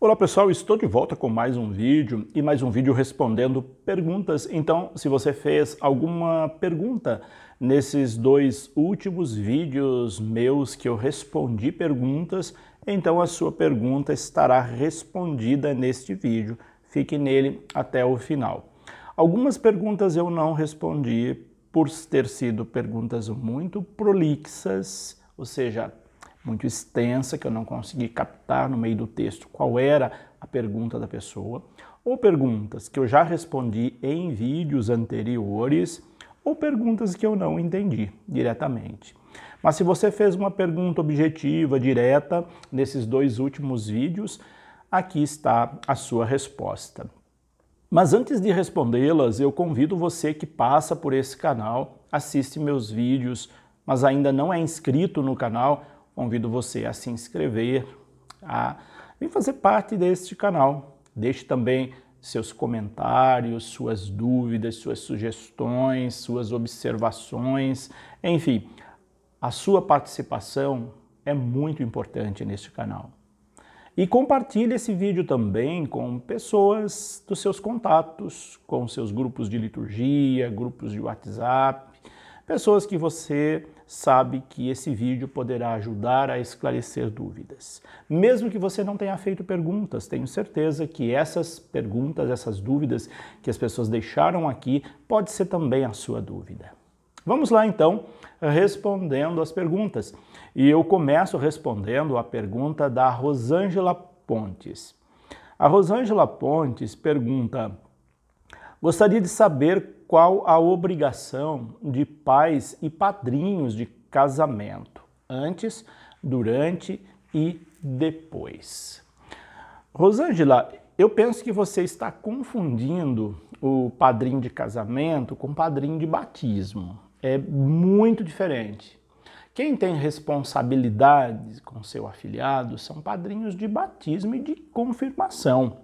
Olá pessoal, estou de volta com mais um vídeo e mais um vídeo respondendo perguntas. Então, se você fez alguma pergunta nesses dois últimos vídeos meus que eu respondi perguntas, então a sua pergunta estará respondida neste vídeo. Fique nele até o final. Algumas perguntas eu não respondi por ter sido perguntas muito prolixas, ou seja, muito extensa, que eu não consegui captar no meio do texto qual era a pergunta da pessoa, ou perguntas que eu já respondi em vídeos anteriores, ou perguntas que eu não entendi diretamente. Mas se você fez uma pergunta objetiva, direta, nesses dois últimos vídeos, aqui está a sua resposta. Mas antes de respondê-las, eu convido você que passa por esse canal, assiste meus vídeos, mas ainda não é inscrito no canal, convido você a se inscrever, a vir fazer parte deste canal. Deixe também seus comentários, suas dúvidas, suas sugestões, suas observações, enfim, a sua participação é muito importante neste canal. E compartilhe esse vídeo também com pessoas dos seus contatos, com seus grupos de liturgia, grupos de WhatsApp, pessoas que você sabe que esse vídeo poderá ajudar a esclarecer dúvidas. Mesmo que você não tenha feito perguntas, tenho certeza que essas perguntas, essas dúvidas que as pessoas deixaram aqui, pode ser também a sua dúvida. Vamos lá então, respondendo as perguntas. E eu começo respondendo a pergunta da Rosângela Pontes. A Rosângela Pontes pergunta: gostaria de saber qual a obrigação de pais e padrinhos de casamento, antes, durante e depois. Rosângela, eu penso que você está confundindo o padrinho de casamento com o padrinho de batismo. É muito diferente. Quem tem responsabilidade com seu afilhado são padrinhos de batismo e de confirmação.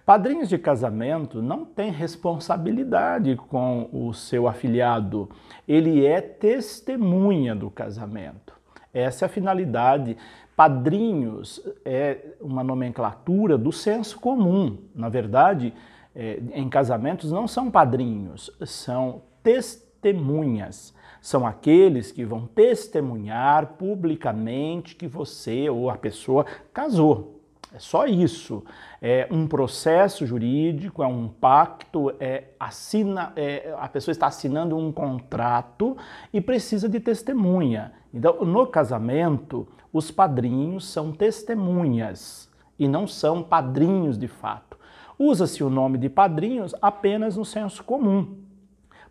Padrinhos de casamento não têm responsabilidade com o seu afilhado, ele é testemunha do casamento. Essa é a finalidade. Padrinhos é uma nomenclatura do senso comum. Na verdade, em casamentos não são padrinhos, são testemunhas. São aqueles que vão testemunhar publicamente que você ou a pessoa casou. É só isso. É um processo jurídico, é um pacto, a pessoa está assinando um contrato e precisa de testemunha. Então, no casamento, os padrinhos são testemunhas e não são padrinhos de fato. Usa-se o nome de padrinhos apenas no senso comum,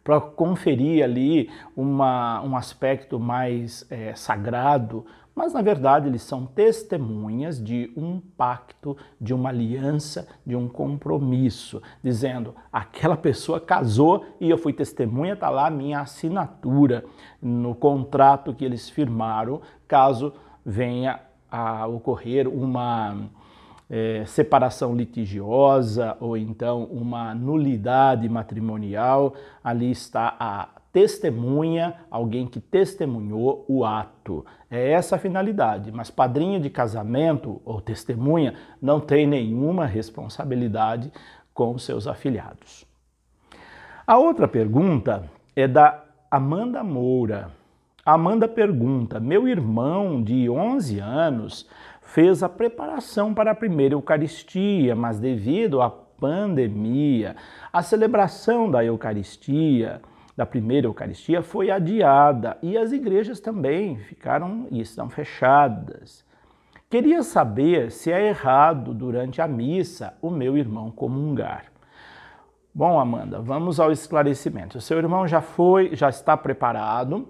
para conferir ali um aspecto mais sagrado, mas na verdade eles são testemunhas de um pacto, de uma aliança, de um compromisso, dizendo, aquela pessoa casou e eu fui testemunha, está lá a minha assinatura no contrato que eles firmaram, caso venha a ocorrer uma separação litigiosa ou então uma nulidade matrimonial, ali está a testemunha, alguém que testemunhou o ato. É essa a finalidade, mas padrinho de casamento ou testemunha não tem nenhuma responsabilidade com seus afilhados. A outra pergunta é da Amanda Moura. A Amanda pergunta: meu irmão de 11 anos fez a preparação para a primeira Eucaristia, mas devido à pandemia, a celebração da Eucaristia, da primeira Eucaristia, foi adiada e as igrejas também ficaram e estão fechadas. Queria saber se é errado durante a missa o meu irmão comungar. Bom, Amanda, vamos ao esclarecimento. O seu irmão já está preparado.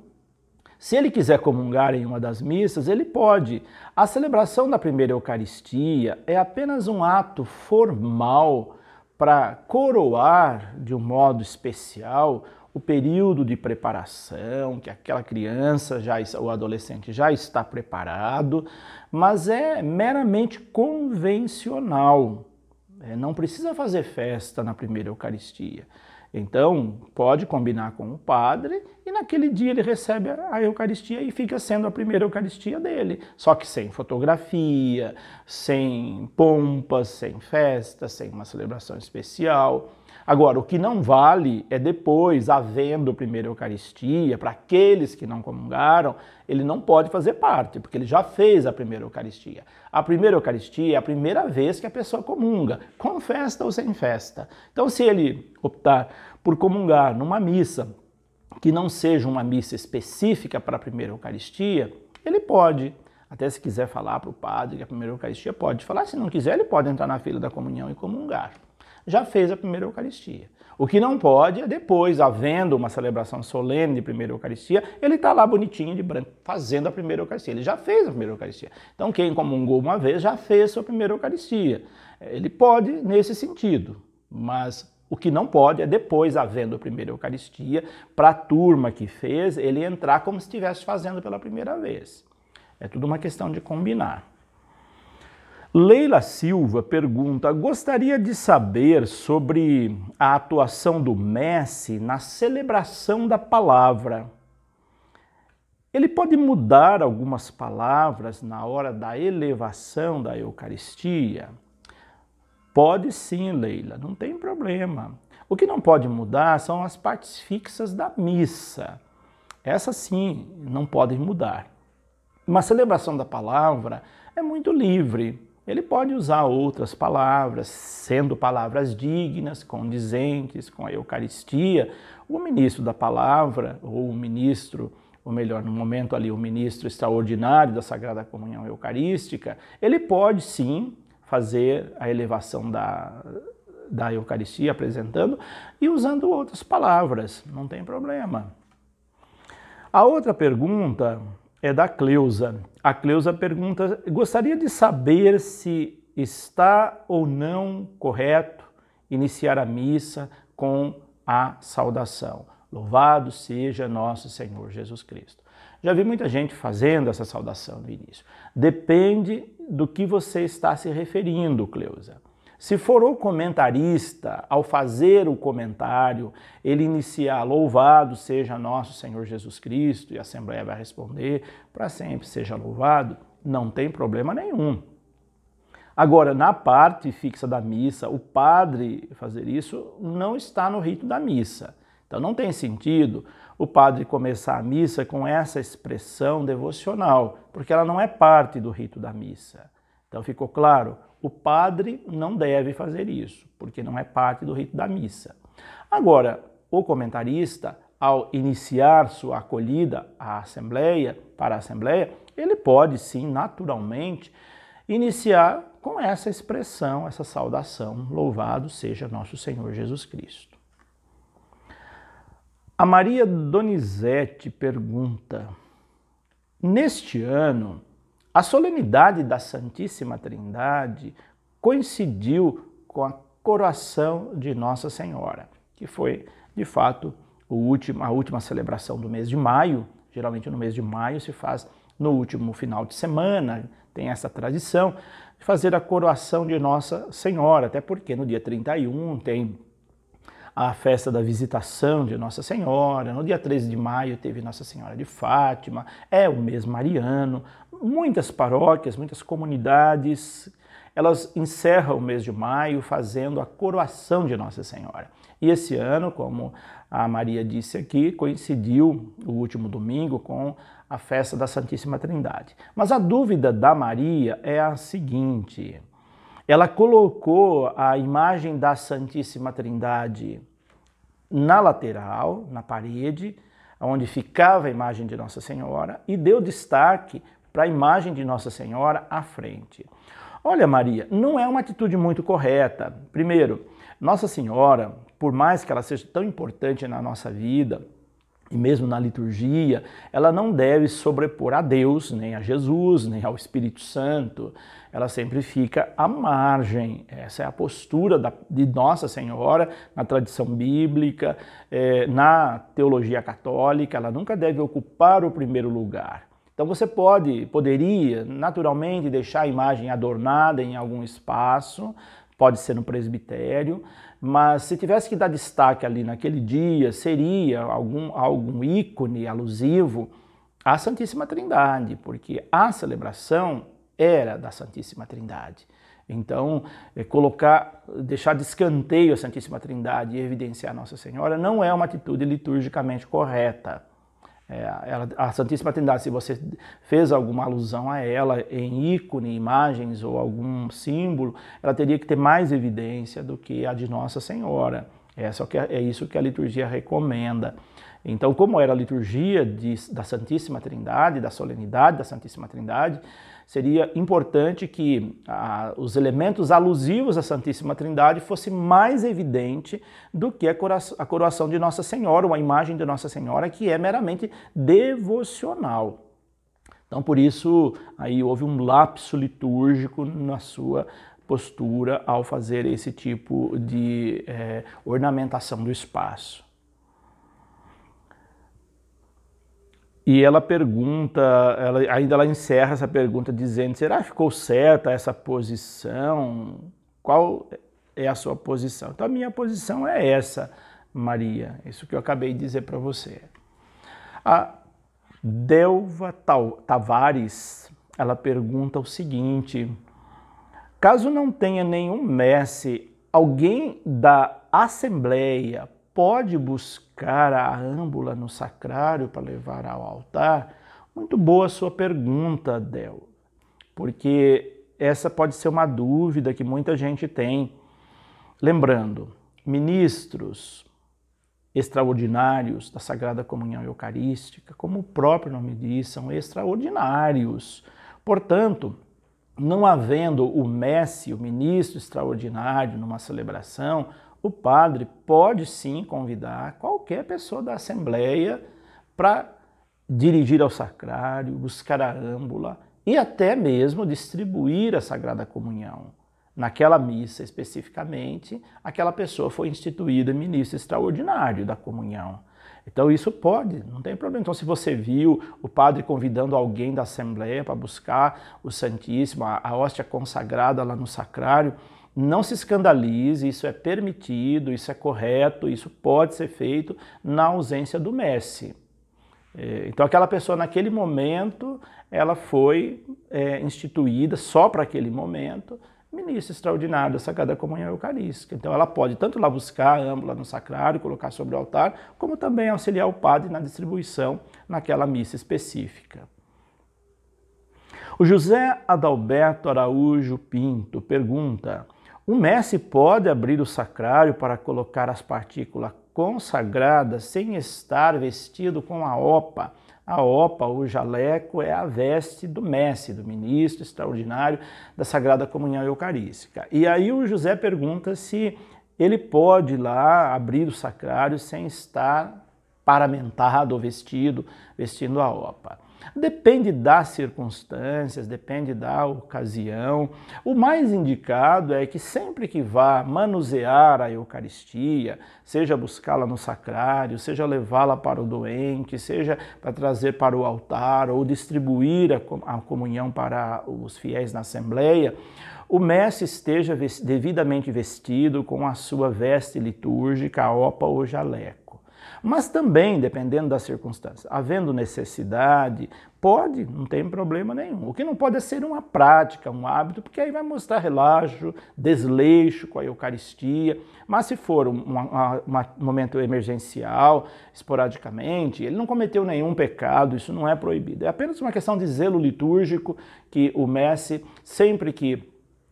Se ele quiser comungar em uma das missas, ele pode. A celebração da primeira Eucaristia é apenas um ato formal para coroar de um modo especial o período de preparação, que aquela criança ou adolescente já está preparado, mas é meramente convencional. Não precisa fazer festa na primeira Eucaristia. Então, pode combinar com o padre e naquele dia ele recebe a Eucaristia e fica sendo a primeira Eucaristia dele. Só que sem fotografia, sem pompas, sem festa, sem uma celebração especial. Agora, o que não vale é depois, havendo a primeira Eucaristia, para aqueles que não comungaram, ele não pode fazer parte, porque ele já fez a primeira Eucaristia. A primeira Eucaristia é a primeira vez que a pessoa comunga, com festa ou sem festa. Então, se ele optar por comungar numa missa que não seja uma missa específica para a primeira Eucaristia, ele pode. Até se quiser falar para o padre que a primeira Eucaristia, pode falar. Se não quiser, ele pode entrar na fila da comunhão e comungar. Já fez a primeira Eucaristia. O que não pode é depois, havendo uma celebração solene de primeira Eucaristia, ele está lá bonitinho de branco, fazendo a primeira Eucaristia. Ele já fez a primeira Eucaristia. Então quem comungou uma vez já fez a sua primeira Eucaristia. Ele pode nesse sentido, mas o que não pode é depois, havendo a primeira Eucaristia, para a turma que fez, ele entrar como se estivesse fazendo pela primeira vez. É tudo uma questão de combinar. Leila Silva pergunta, gostaria de saber sobre a atuação do Messi na celebração da palavra. Ele pode mudar algumas palavras na hora da elevação da Eucaristia? Pode sim, Leila, não tem problema. O que não pode mudar são as partes fixas da missa. Essas sim, não podem mudar. Uma celebração da palavra é muito livre. Ele pode usar outras palavras, sendo palavras dignas, condizentes com a Eucaristia. O ministro da palavra, ou o ministro, ou melhor, no momento ali, o ministro extraordinário da Sagrada Comunhão Eucarística, ele pode sim fazer a elevação da Eucaristia, apresentando e usando outras palavras, não tem problema. A outra pergunta é da Cleusa. A Cleusa pergunta, gostaria de saber se está ou não correto iniciar a missa com a saudação. Louvado seja nosso Senhor Jesus Cristo. Já vi muita gente fazendo essa saudação no início. Depende do que você está se referindo, Cleusa. Se for o comentarista, ao fazer o comentário, ele iniciar louvado seja nosso Senhor Jesus Cristo, e a Assembleia vai responder, para sempre seja louvado, não tem problema nenhum. Agora, na parte fixa da missa, o padre fazer isso não está no rito da missa. Então não tem sentido o padre começar a missa com essa expressão devocional, porque ela não é parte do rito da missa. Então ficou claro? O padre não deve fazer isso, porque não é parte do rito da missa. Agora, o comentarista, ao iniciar sua acolhida à Assembleia, para a Assembleia, ele pode sim, naturalmente, iniciar com essa expressão, essa saudação, louvado seja nosso Senhor Jesus Cristo. A Maria Donizete pergunta, neste ano, a solenidade da Santíssima Trindade coincidiu com a coroação de Nossa Senhora, que foi, de fato, a última celebração do mês de maio. Geralmente no mês de maio se faz no último final de semana, tem essa tradição de fazer a coroação de Nossa Senhora, até porque no dia 31 tem a festa da visitação de Nossa Senhora, no dia 13 de maio teve Nossa Senhora de Fátima, é o mês mariano. Muitas paróquias, muitas comunidades, elas encerram o mês de maio fazendo a coroação de Nossa Senhora. E esse ano, como a Maria disse aqui, coincidiu o último domingo com a festa da Santíssima Trindade. Mas a dúvida da Maria é a seguinte, ela colocou a imagem da Santíssima Trindade na lateral, na parede, onde ficava a imagem de Nossa Senhora, e deu destaque para a imagem de Nossa Senhora à frente. Olha, Maria, não é uma atitude muito correta. Primeiro, Nossa Senhora, por mais que ela seja tão importante na nossa vida, e mesmo na liturgia, ela não deve sobrepor a Deus, nem a Jesus, nem ao Espírito Santo. Ela sempre fica à margem. Essa é a postura de Nossa Senhora na tradição bíblica, na teologia católica. Ela nunca deve ocupar o primeiro lugar. Então você poderia naturalmente deixar a imagem adornada em algum espaço, pode ser no presbitério, mas se tivesse que dar destaque ali naquele dia, seria algum ícone alusivo à Santíssima Trindade, porque a celebração era da Santíssima Trindade. Então, deixar de escanteio a Santíssima Trindade e evidenciar Nossa Senhora não é uma atitude liturgicamente correta. A Santíssima Trindade, se você fez alguma alusão a ela em ícone, imagens ou algum símbolo, ela teria que ter mais evidência do que a de Nossa Senhora. É isso que a liturgia recomenda. Então, como era a liturgia da Santíssima Trindade, da solenidade da Santíssima Trindade, seria importante que os elementos alusivos à Santíssima Trindade fossem mais evidente do que a coroação de Nossa Senhora, uma imagem de Nossa Senhora que é meramente devocional. Então, por isso, aí houve um lapso litúrgico na sua postura ao fazer esse tipo de ornamentação do espaço. E ela pergunta, ela encerra essa pergunta dizendo, será que ficou certa essa posição? Qual é a sua posição? Então a minha posição é essa, Maria, isso que eu acabei de dizer para você. A Delva Tavares, ela pergunta o seguinte, caso não tenha nenhum mestre, alguém da Assembleia pode buscar a âmbula no sacrário para levar ao altar? Muito boa a sua pergunta, Del, porque essa pode ser uma dúvida que muita gente tem. Lembrando, ministros extraordinários da Sagrada Comunhão Eucarística, como o próprio nome diz, são extraordinários. Portanto, não havendo o mestre, o ministro extraordinário numa celebração, o padre pode sim convidar qualquer pessoa da Assembleia para dirigir ao sacrário, buscar a âmbula e até mesmo distribuir a Sagrada Comunhão. Naquela missa especificamente, aquela pessoa foi instituída ministro extraordinário da comunhão. Então isso pode, não tem problema. Então se você viu o padre convidando alguém da Assembleia para buscar o Santíssimo, a hóstia consagrada lá no sacrário, não se escandalize, isso é permitido, isso é correto, isso pode ser feito na ausência do mestre. Então aquela pessoa naquele momento, ela foi instituída só para aquele momento, ministro extraordinário da Sagrada Comunhão Eucarística. Então ela pode tanto lá buscar a âmbula no sacrário, colocar sobre o altar, como também auxiliar o padre na distribuição naquela missa específica. O José Adalberto Araújo Pinto pergunta, o mestre pode abrir o sacrário para colocar as partículas consagradas sem estar vestido com a opa? A opa, o jaleco, é a veste do mestre, do ministro extraordinário da Sagrada Comunhão Eucarística. E aí o José pergunta se ele pode ir lá abrir o sacrário sem estar paramentado ou vestindo a opa. Depende das circunstâncias, depende da ocasião. O mais indicado é que sempre que vá manusear a Eucaristia, seja buscá-la no sacrário, seja levá-la para o doente, seja para trazer para o altar ou distribuir a comunhão para os fiéis na Assembleia, o mestre esteja devidamente vestido com a sua veste litúrgica, a opa ou jaleco. Mas também, dependendo das circunstâncias, havendo necessidade, pode, não tem problema nenhum. O que não pode é ser uma prática, um hábito, porque aí vai mostrar relaxo, desleixo com a Eucaristia. Mas se for um momento emergencial, esporadicamente, ele não cometeu nenhum pecado, isso não é proibido. É apenas uma questão de zelo litúrgico que o mestre, sempre que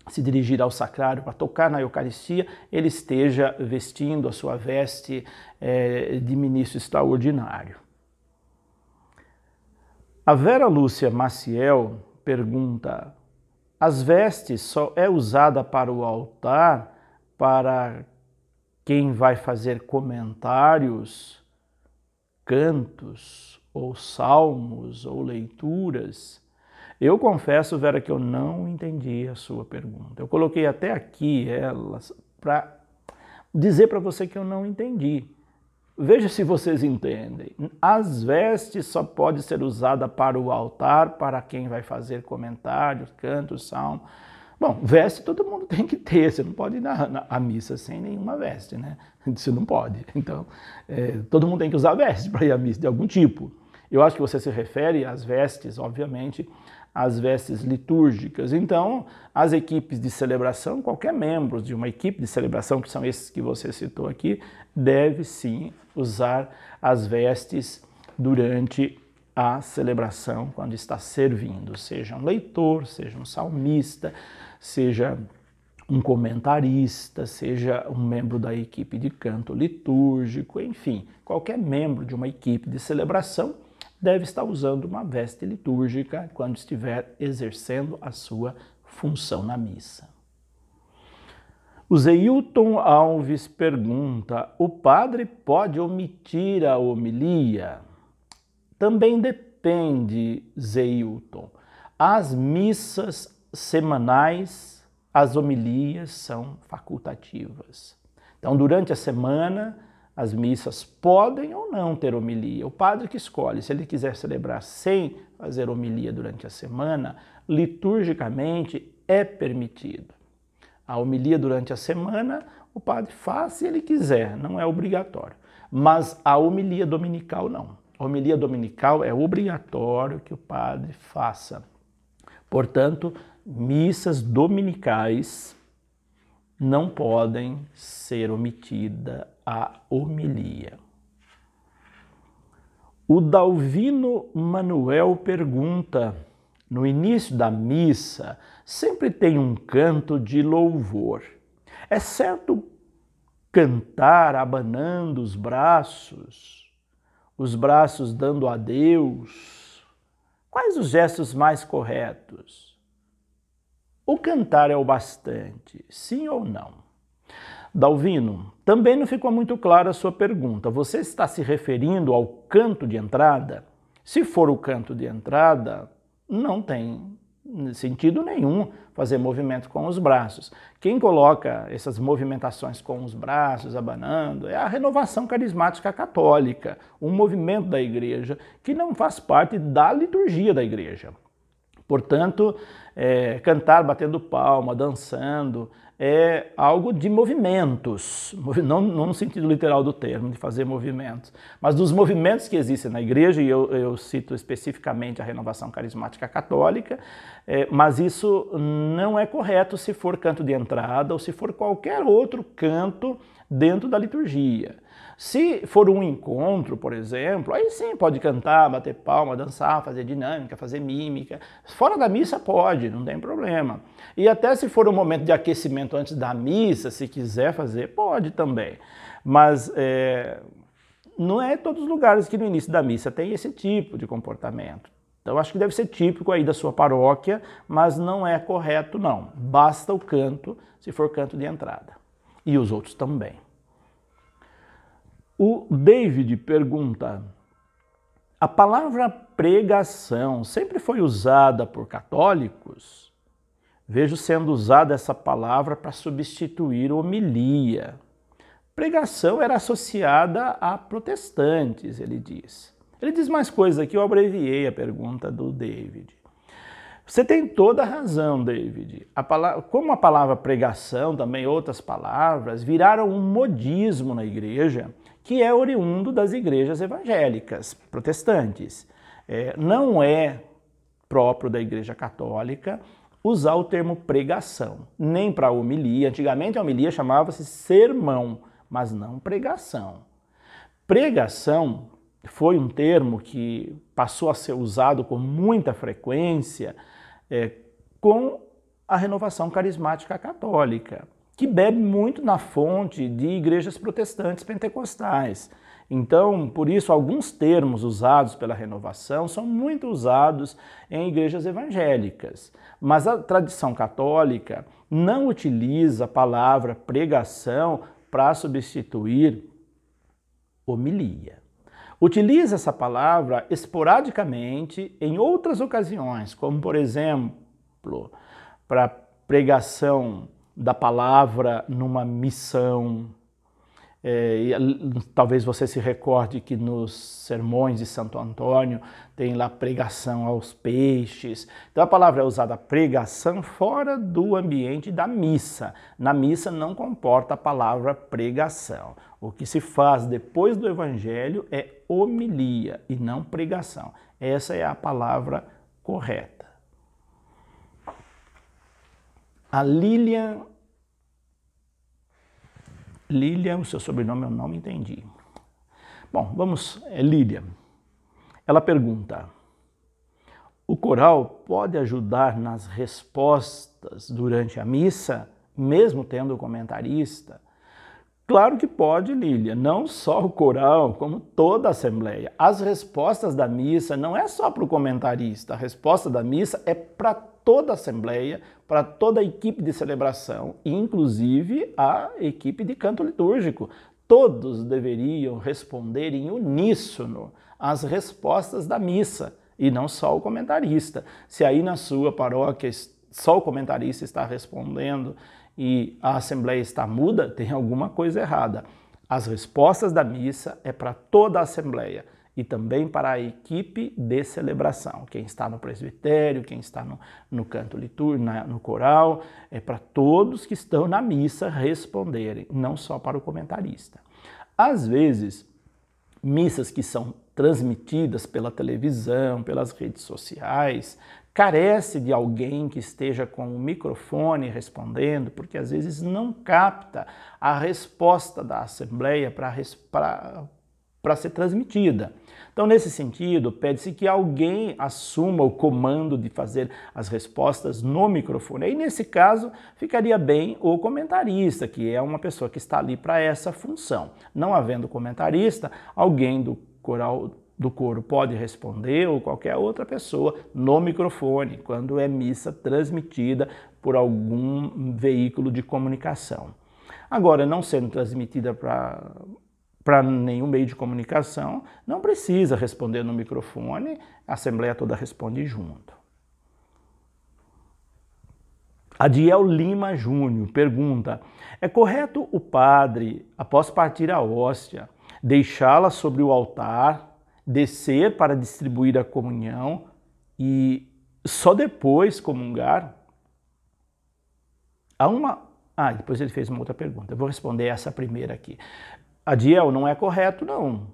se dirigir ao sacrário para tocar na Eucaristia, ele esteja vestindo a sua veste de ministro extraordinário. A Vera Lúcia Maciel pergunta, as vestes só é usada para o altar para quem vai fazer comentários, cantos, ou salmos, ou leituras? Eu confesso, Vera, que eu não entendi a sua pergunta. Eu coloquei até aqui elas para dizer para você que eu não entendi. Veja se vocês entendem. As vestes só podem ser usadas para o altar, para quem vai fazer comentários, cantos, salmos. Bom, veste todo mundo tem que ter, você não pode ir à missa sem nenhuma veste, né? Você não pode. Então, todo mundo tem que usar veste para ir à missa de algum tipo. Eu acho que você se refere às vestes, obviamente, às vestes litúrgicas. Então, as equipes de celebração, qualquer membro de uma equipe de celebração, que são esses que você citou aqui, deve sim usar as vestes durante a celebração, quando está servindo, seja um leitor, seja um salmista, seja um comentarista, seja um membro da equipe de canto litúrgico, enfim, qualquer membro de uma equipe de celebração deve estar usando uma veste litúrgica quando estiver exercendo a sua função na missa. O Zeilton Alves pergunta: o padre pode omitir a homilia? Também depende, Zeilton. As missas semanais, as homilias são facultativas. Então, durante a semana, as missas podem ou não ter homilia. O padre que escolhe. Se ele quiser celebrar sem fazer homilia durante a semana, liturgicamente é permitido. A homilia durante a semana, o padre faz se ele quiser, não é obrigatório. Mas a homilia dominical não. A homilia dominical é obrigatório que o padre faça. Portanto, missas dominicais não podem ser omitida a homilia. O Dalvino Manuel pergunta: no início da missa sempre tem um canto de louvor. É certo cantar abanando os braços dando a Deus? Quais os gestos mais corretos? O cantar é o bastante, sim ou não? Dalvino, também não ficou muito clara a sua pergunta. Você está se referindo ao canto de entrada? Se for o canto de entrada, não tem sentido nenhum fazer movimento com os braços. Quem coloca essas movimentações com os braços, abanando, é a Renovação Carismática Católica, um movimento da igreja que não faz parte da liturgia da igreja. Portanto, cantar batendo palma, dançando, é algo de movimentos, não no sentido literal do termo, de fazer movimentos, mas dos movimentos que existem na igreja, e eu cito especificamente a Renovação Carismática Católica, mas isso não é correto se for canto de entrada ou se for qualquer outro canto dentro da liturgia. Se for um encontro, por exemplo, aí sim pode cantar, bater palma, dançar, fazer dinâmica, fazer mímica. Fora da missa pode, não tem problema. E até se for um momento de aquecimento antes da missa, se quiser fazer, pode também. Mas não é todos os lugares que no início da missa tem esse tipo de comportamento. Então acho que deve ser típico aí da sua paróquia, mas não é correto não. Basta o canto, se for canto de entrada. E os outros também. O David pergunta: a palavra pregação sempre foi usada por católicos? Vejo sendo usada essa palavra para substituir homilia. Pregação era associada a protestantes, ele diz. Ele diz mais coisas aqui, eu abreviei a pergunta do David. Você tem toda a razão, David. Como a palavra pregação, também outras palavras, viraram um modismo na igreja, que é oriundo das igrejas evangélicas, protestantes. Não é próprio da igreja católica usar o termo pregação, nem para homilia. Antigamente a homilia chamava-se sermão, mas não pregação. Pregação foi um termo que passou a ser usado com muita frequência com a Renovação Carismática Católica, que bebe muito na fonte de igrejas protestantes pentecostais. Então, por isso, alguns termos usados pela Renovação são muito usados em igrejas evangélicas. Mas a tradição católica não utiliza a palavra pregação para substituir homilia. Utiliza essa palavra esporadicamente em outras ocasiões, como, por exemplo, para pregação da palavra numa missão, Talvez você se recorde que nos sermões de Santo Antônio tem lá pregação aos peixes. Então a palavra é usada pregação fora do ambiente da missa. Na missa não comporta a palavra pregação. O que se faz depois do evangelho é homilia e não pregação. Essa é a palavra correta. A Lilian, o seu sobrenome eu não entendi. Bom, Lilian. Ela pergunta: o coral pode ajudar nas respostas durante a missa, mesmo tendo comentarista? Claro que pode, Lilian. Não só o coral, como toda a assembleia. As respostas da missa não é só para o comentarista. A resposta da missa é para toda a assembleia, para toda a equipe de celebração, inclusive a equipe de canto litúrgico. Todos deveriam responder em uníssono as respostas da missa, e não só o comentarista. Se aí na sua paróquia só o comentarista está respondendo e a assembleia está muda, tem alguma coisa errada. As respostas da missa é para toda a assembleia e também para a equipe de celebração. Quem está no presbitério, quem está no canto litúrgico, no coral, é para todos que estão na missa responderem, não só para o comentarista. Às vezes, missas que são transmitidas pela televisão, pelas redes sociais, carece de alguém que esteja com o microfone respondendo, porque às vezes não capta a resposta da assembleia para ser transmitida. Então, nesse sentido, pede-se que alguém assuma o comando de fazer as respostas no microfone. E nesse caso, ficaria bem o comentarista, que é uma pessoa que está ali para essa função. Não havendo comentarista, alguém do coro pode responder, ou qualquer outra pessoa, no microfone, quando é missa transmitida por algum veículo de comunicação. Agora, não sendo transmitida para nenhum meio de comunicação, não precisa responder no microfone, a assembleia toda responde junto. Adiel Lima Júnior pergunta: é correto o padre, após partir a hóstia, deixá-la sobre o altar, descer para distribuir a comunhão e só depois comungar? Depois ele fez uma outra pergunta. Eu vou responder essa primeira aqui. Adiel, não é correto, não.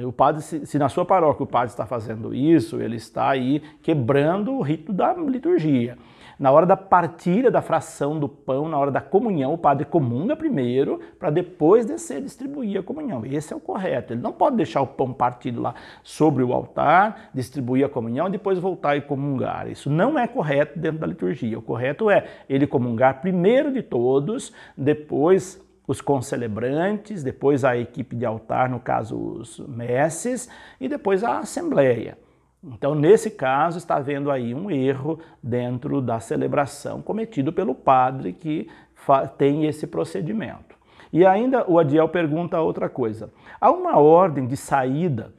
O padre, se na sua paróquia o padre está fazendo isso, ele está aí quebrando o rito da liturgia. Na hora da partilha da fração do pão, na hora da comunhão, o padre comunga primeiro, para depois descer e distribuir a comunhão. Esse é o correto. Ele não pode deixar o pão partido lá sobre o altar, distribuir a comunhão e depois voltar e comungar. Isso não é correto dentro da liturgia. O correto é ele comungar primeiro de todos, depois os concelebrantes, depois a equipe de altar, no caso os messes, e depois a assembleia. Então, nesse caso, está havendo aí um erro dentro da celebração cometido pelo padre que tem esse procedimento. E ainda o Adiel pergunta outra coisa. Há uma ordem de saída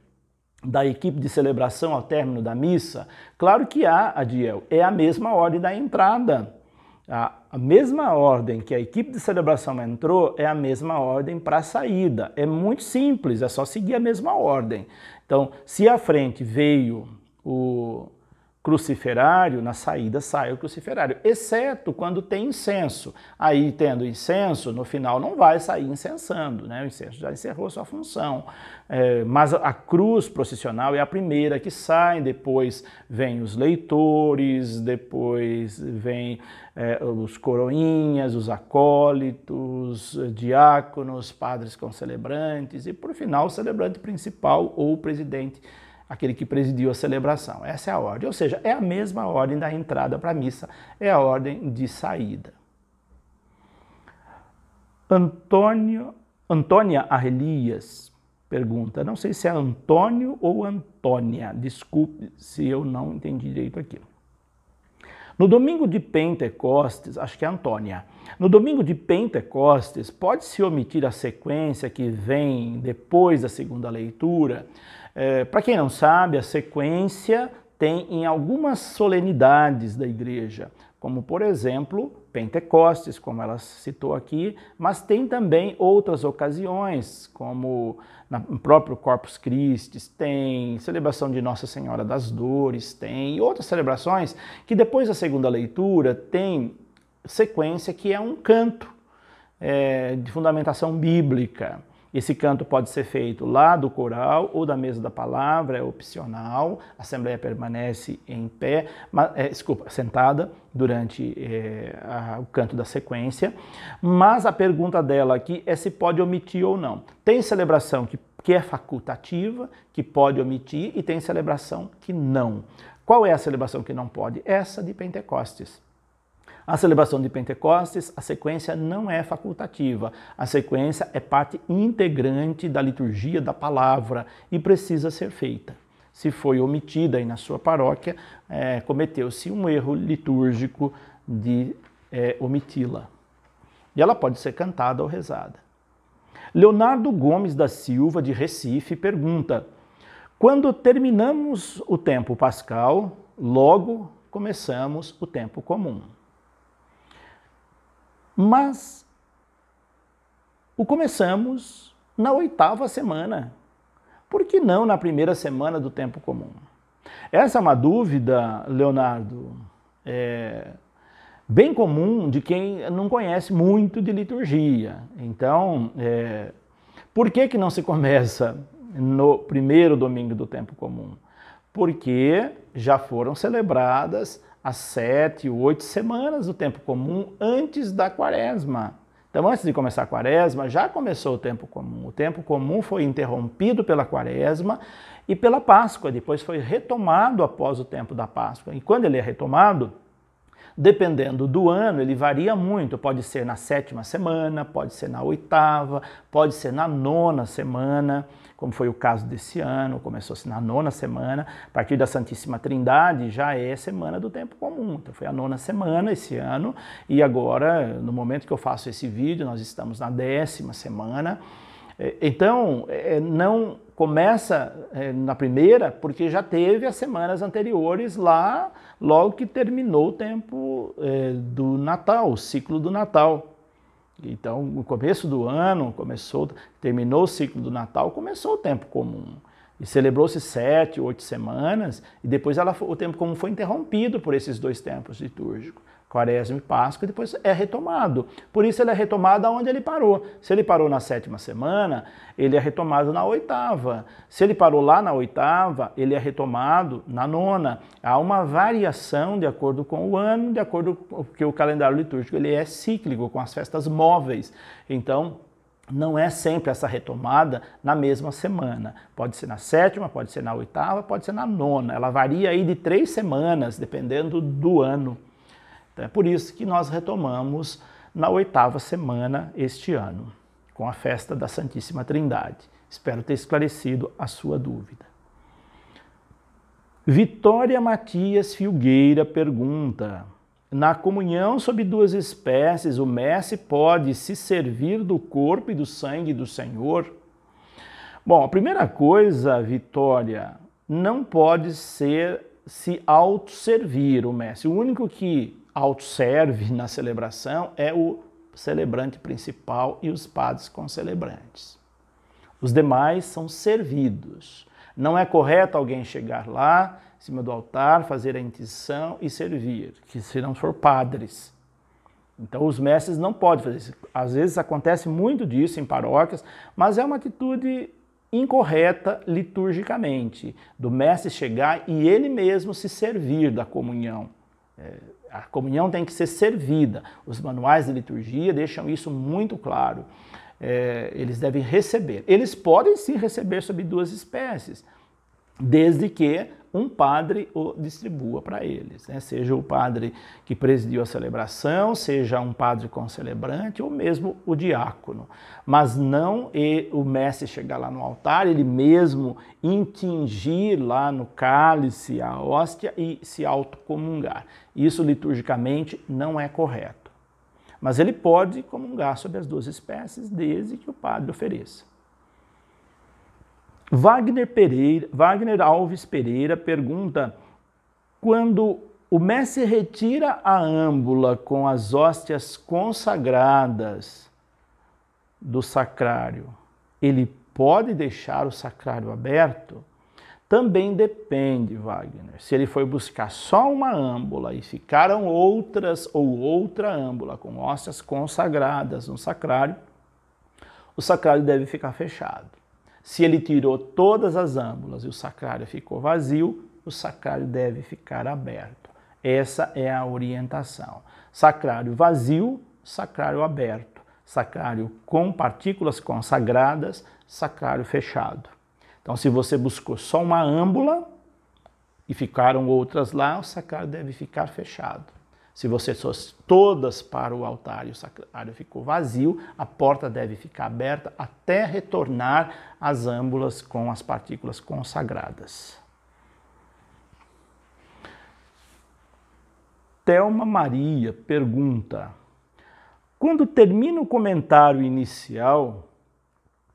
da equipe de celebração ao término da missa? Claro que há, Adiel. É a mesma ordem da entrada. A mesma ordem que a equipe de celebração entrou é a mesma ordem para a saída. É muito simples, é só seguir a mesma ordem. Então, se à frente veio o cruciferário, na saída sai o cruciferário, exceto quando tem incenso. Aí, tendo incenso, no final não vai sair incensando, né? O incenso já encerrou sua função. Mas a cruz processional é a primeira que sai, depois vem os leitores, depois vem os coroinhas, os acólitos, diáconos, padres concelebrantes e, por final, o celebrante principal ou o presidente, aquele que presidiu a celebração. Essa é a ordem, ou seja, é a mesma ordem da entrada para a missa, é a ordem de saída. Antônia Arrelias pergunta, não sei se é Antônio ou Antônia, desculpe se eu não entendi direito aqui. No domingo de Pentecostes, acho que é Antônia, no domingo de Pentecostes, pode-se omitir a sequência que vem depois da segunda leitura? Para quem não sabe, a sequência tem em algumas solenidades da igreja, como por exemplo, Pentecostes, como ela citou aqui, mas tem também outras ocasiões, como no próprio Corpus Christi, tem celebração de Nossa Senhora das Dores, tem outras celebrações que depois da segunda leitura tem sequência que é um canto de fundamentação bíblica. Esse canto pode ser feito lá do coral ou da mesa da palavra, é opcional, a Assembleia permanece em pé, sentada durante o canto da sequência, mas a pergunta dela aqui é se pode omitir ou não. Tem celebração que é facultativa, que pode omitir, e tem celebração que não. Qual é a celebração que não pode? Essa de Pentecostes. A celebração de Pentecostes, a sequência não é facultativa. A sequência é parte integrante da liturgia da palavra e precisa ser feita. Se foi omitida aí na sua paróquia, cometeu-se um erro litúrgico de omiti-la. E ela pode ser cantada ou rezada. Leonardo Gomes da Silva, de Recife, pergunta: quando terminamos o tempo pascal, logo começamos o tempo comum. Mas o começamos na 8ª semana. Por que não na primeira semana do tempo comum? Essa é uma dúvida, Leonardo, bem comum de quem não conhece muito de liturgia. Então, por que não se começa no primeiro domingo do tempo comum? Porque já foram celebradas as 7, 8 semanas do tempo comum antes da quaresma. Então, antes de começar a quaresma, já começou o tempo comum. O tempo comum foi interrompido pela quaresma e pela Páscoa. Depois foi retomado após o tempo da Páscoa. E quando ele é retomado, dependendo do ano, ele varia muito. Pode ser na 7ª semana, pode ser na 8ª, pode ser na 9ª semana, como foi o caso desse ano, começou-se na 9ª semana. A partir da Santíssima Trindade já é semana do tempo comum. Então foi a 9ª semana esse ano e agora, no momento que eu faço esse vídeo, nós estamos na 10ª semana. Então, não começa na primeira, porque já teve as semanas anteriores lá, logo que terminou o tempo do Natal, o ciclo do Natal. Então, no começo do ano, terminou o ciclo do Natal, começou o tempo comum. E celebrou-se 7, 8 semanas, e depois o tempo comum foi interrompido por esses 2 tempos litúrgicos, Quaresma e Páscoa, e depois é retomado. Por isso ele é retomado aonde ele parou. Se ele parou na 7ª semana, ele é retomado na 8ª. Se ele parou lá na 8ª, ele é retomado na 9ª. Há uma variação de acordo com o ano, de acordo com que o calendário litúrgico ele é cíclico, com as festas móveis. Então, não é sempre essa retomada na mesma semana. Pode ser na 7ª, pode ser na 8ª, pode ser na 9ª. Ela varia aí de 3 semanas, dependendo do ano. Então, é por isso que nós retomamos na 8ª semana este ano, com a festa da Santíssima Trindade. Espero ter esclarecido a sua dúvida. Vitória Matias Filgueira pergunta: na comunhão sob 2 espécies, o mestre pode se servir do corpo e do sangue do Senhor? Bom, a primeira coisa, Vitória, não pode ser se autosservir o mestre. O único que autosserve na celebração é o celebrante principal e os padres concelebrantes. Os demais são servidos. Não é correto alguém chegar lá, em cima do altar, fazer a intenção e servir, que se não for padres. Então os mestres não podem fazer isso. Às vezes acontece muito disso em paróquias, mas é uma atitude incorreta liturgicamente, do mestre chegar e ele mesmo se servir da comunhão. A comunhão tem que ser servida. Os manuais de liturgia deixam isso muito claro. Eles devem receber. Eles podem sim receber sob 2 espécies, desde que um padre o distribua para eles, né? Seja o padre que presidiu a celebração, seja um padre concelebrante ou mesmo o diácono. Mas não o mestre chegar lá no altar, ele mesmo intingir lá no cálice a hóstia e se autocomungar. Isso liturgicamente não é correto. Mas ele pode comungar sobre as 2 espécies, desde que o padre ofereça. Wagner Alves Pereira pergunta: quando O mestre retira a âmbula com as hóstias consagradas do sacrário. Ele pode deixar o sacrário aberto? Também depende, Wagner. Se ele foi buscar só uma âmbula e ficaram outras ou outra âmbula com hóstias consagradas no sacrário, o sacrário deve ficar fechado. Se ele tirou todas as âmbulas e o sacrário ficou vazio, o sacrário deve ficar aberto. Essa é a orientação. Sacrário vazio, sacrário aberto. Sacrário com partículas consagradas, sacrário fechado. Então, se você buscou só uma âmbula e ficaram outras lá, o sacrário deve ficar fechado. Se você trouxe todas para o altar e o sacrário ficou vazio, a porta deve ficar aberta até retornar as âmbulas com as partículas consagradas. Thelma Maria pergunta: quando termina o comentário inicial,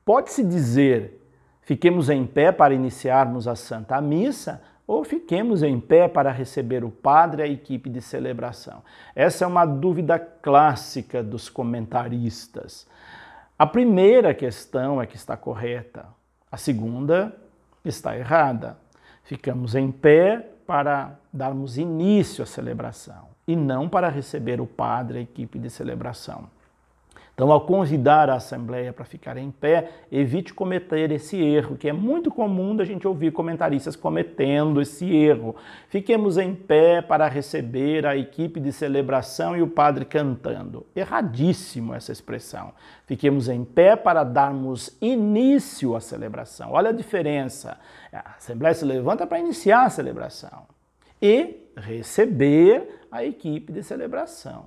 pode-se dizer fiquemos em pé para iniciarmos a Santa Missa ou fiquemos em pé para receber o padre e a equipe de celebração? Essa é uma dúvida clássica dos comentaristas. A primeira questão é que está correta, a segunda está errada. Ficamos em pé para darmos início à celebração e não para receber o padre e a equipe de celebração. Então, ao convidar a Assembleia para ficar em pé, evite cometer esse erro, que é muito comum da gente ouvir comentaristas cometendo esse erro. Fiquemos em pé para receber a equipe de celebração e o padre cantando. Erradíssimo essa expressão. Fiquemos em pé para darmos início à celebração. Olha a diferença. A Assembleia se levanta para iniciar a celebração e receber a equipe de celebração.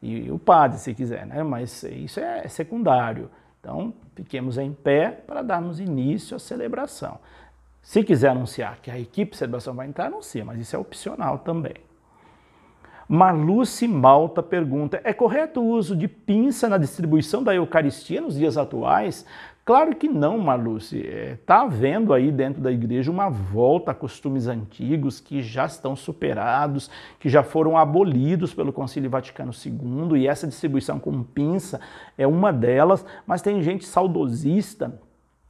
E o padre, se quiser, né? Mas isso é secundário. Então, fiquemos em pé para darmos início à celebração. Se quiser anunciar que a equipe de celebração vai entrar, anuncia, mas isso é opcional também. Marluce Malta pergunta: é correto o uso de pinça na distribuição da Eucaristia nos dias atuais? Claro que não, Marluce. Está havendo aí dentro da igreja uma volta a costumes antigos que já estão superados, que já foram abolidos pelo Concílio Vaticano II, e essa distribuição com pinça é uma delas, mas tem gente saudosista,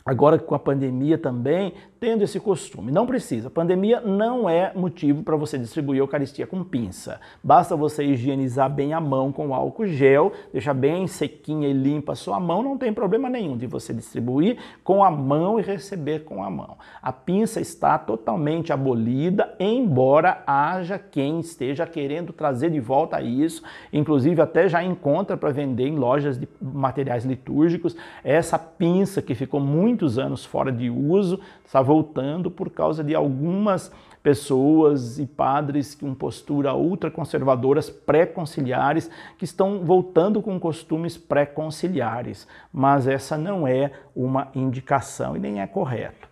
agora com a pandemia também, tendo esse costume. Não precisa. A pandemia não é motivo para você distribuir a Eucaristia com pinça. Basta você higienizar bem a mão com álcool gel, deixar bem sequinha e limpa a sua mão, não tem problema nenhum de você distribuir com a mão e receber com a mão. A pinça está totalmente abolida, embora haja quem esteja querendo trazer de volta isso, inclusive até já encontra para vender em lojas de materiais litúrgicos essa pinça que ficou muitos anos fora de uso, está voltando por causa de algumas pessoas e padres com postura ultraconservadoras pré-conciliares que estão voltando com costumes pré-conciliares, mas essa não é uma indicação e nem é correto.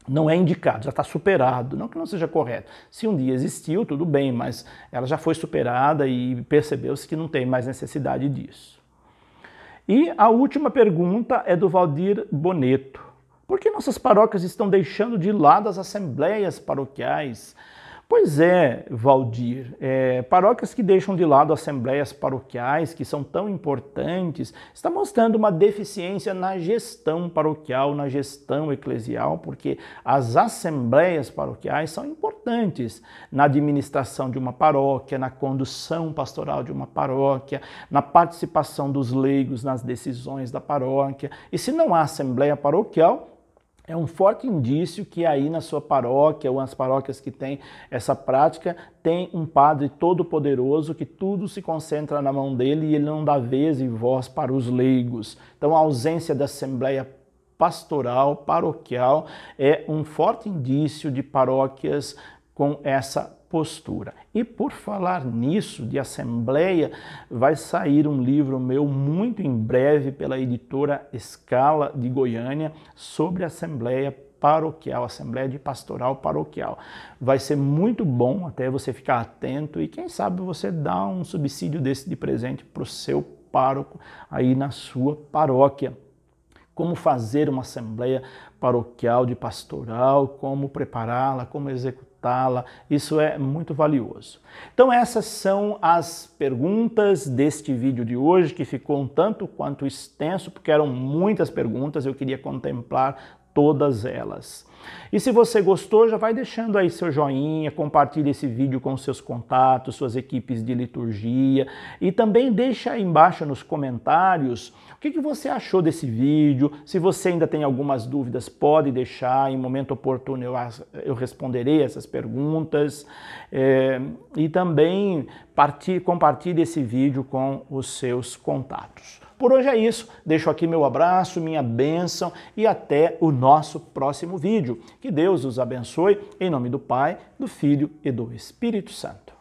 Não é indicado, já está superado, não que não seja correto. Se um dia existiu, tudo bem, mas ela já foi superada e percebeu-se que não tem mais necessidade disso. E a última pergunta é do Valdir Boneto. Por que nossas paróquias estão deixando de lado as assembleias paroquiais? Pois é, Valdir, paróquias que deixam de lado assembleias paroquiais, que são tão importantes, está mostrando uma deficiência na gestão paroquial, na gestão eclesial, porque as assembleias paroquiais são importantes na administração de uma paróquia, na condução pastoral de uma paróquia, na participação dos leigos nas decisões da paróquia. E se não há assembleia paroquial, é um forte indício que aí na sua paróquia, ou nas paróquias que têm essa prática, tem um padre todo-poderoso que tudo se concentra na mão dele e ele não dá vez e voz para os leigos. Então a ausência da assembleia pastoral, paroquial, é um forte indício de paróquias com essa postura. E por falar nisso, de assembleia, vai sair um livro meu muito em breve pela editora Scala de Goiânia sobre assembleia paroquial, assembleia de pastoral paroquial. Vai ser muito bom até você ficar atento e quem sabe você dá um subsídio desse de presente para o seu pároco aí na sua paróquia. Como fazer uma assembleia paroquial de pastoral, como prepará-la, como executá-la, contatá-la, isso é muito valioso. Então essas são as perguntas deste vídeo de hoje, que ficou um tanto quanto extenso, porque eram muitas perguntas, eu queria contemplar todas elas. E se você gostou, já vai deixando aí seu joinha, compartilhe esse vídeo com seus contatos, suas equipes de liturgia, e também deixa aí embaixo nos comentários o que você achou desse vídeo. Se você ainda tem algumas dúvidas, pode deixar, em momento oportuno eu responderei essas perguntas. E também compartilhe esse vídeo com os seus contatos. Por hoje é isso, deixo aqui meu abraço, minha bênção e até o nosso próximo vídeo. Que Deus os abençoe, em nome do Pai, do Filho e do Espírito Santo.